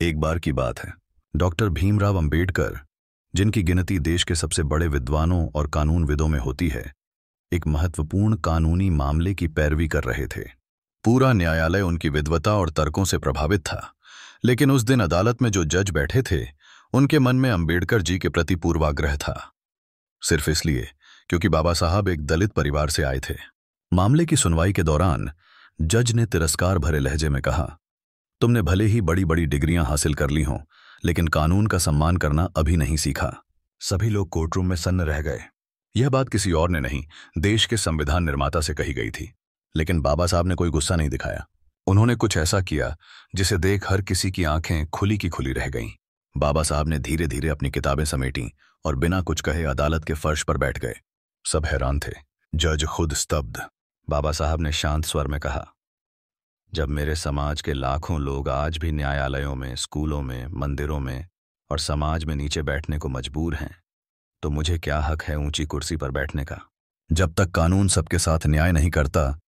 एक बार की बात है। डॉक्टर भीमराव अंबेडकर, जिनकी गिनती देश के सबसे बड़े विद्वानों और कानूनविदों में होती है, एक महत्वपूर्ण कानूनी मामले की पैरवी कर रहे थे। पूरा न्यायालय उनकी विद्वता और तर्कों से प्रभावित था, लेकिन उस दिन अदालत में जो जज बैठे थे, उनके मन में अंबेडकर जी के प्रति पूर्वाग्रह था। सिर्फ इसलिए क्योंकि बाबा साहब एक दलित परिवार से आए थे। मामले की सुनवाई के दौरान जज ने तिरस्कार भरे लहजे में कहा, तुमने भले ही बड़ी बड़ी डिग्रियां हासिल कर ली हों, लेकिन कानून का सम्मान करना अभी नहीं सीखा। सभी लोग कोर्टरूम में सन्न रह गए। यह बात किसी और ने नहीं, देश के संविधान निर्माता से कही गई थी। लेकिन बाबा साहब ने कोई गुस्सा नहीं दिखाया। उन्होंने कुछ ऐसा किया जिसे देख हर किसी की आंखें खुली की खुली रह गईं। बाबा साहब ने धीरे धीरे अपनी किताबें समेटी और बिना कुछ कहे अदालत के फर्श पर बैठ गए। सब हैरान थे, जज खुद स्तब्ध। बाबा साहब ने शांत स्वर में कहा, जब मेरे समाज के लाखों लोग आज भी न्यायालयों में, स्कूलों में, मंदिरों में और समाज में नीचे बैठने को मजबूर हैं, तो मुझे क्या हक है ऊंची कुर्सी पर बैठने का? जब तक कानून सबके साथ न्याय नहीं करता,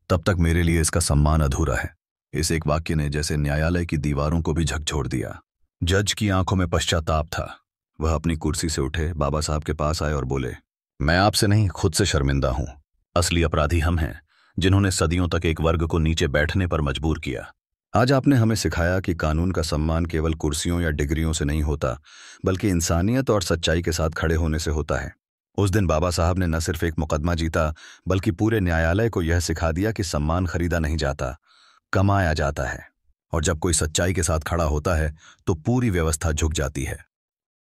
तब तक मेरे लिए इसका सम्मान अधूरा है। इस एक वाक्य ने जैसे न्यायालय की दीवारों को भी झकझोर दिया। जज की आंखों में पश्चाताप था। वह अपनी कुर्सी से उठे, बाबा साहब के पास आए और बोले, मैं आपसे नहीं, खुद से शर्मिंदा हूं। असली अपराधी हम हैं, जिन्होंने सदियों तक एक वर्ग को नीचे बैठने पर मजबूर किया। आज आपने हमें सिखाया कि कानून का सम्मान केवल कुर्सियों या डिग्रियों से नहीं होता, बल्कि इंसानियत और सच्चाई के साथ खड़े होने से होता है। उस दिन बाबा साहब ने न सिर्फ एक मुकदमा जीता, बल्कि पूरे न्यायालय को यह सिखा दिया कि सम्मान खरीदा नहीं जाता, कमाया जाता है। और जब कोई सच्चाई के साथ खड़ा होता है, तो पूरी व्यवस्था झुक जाती है।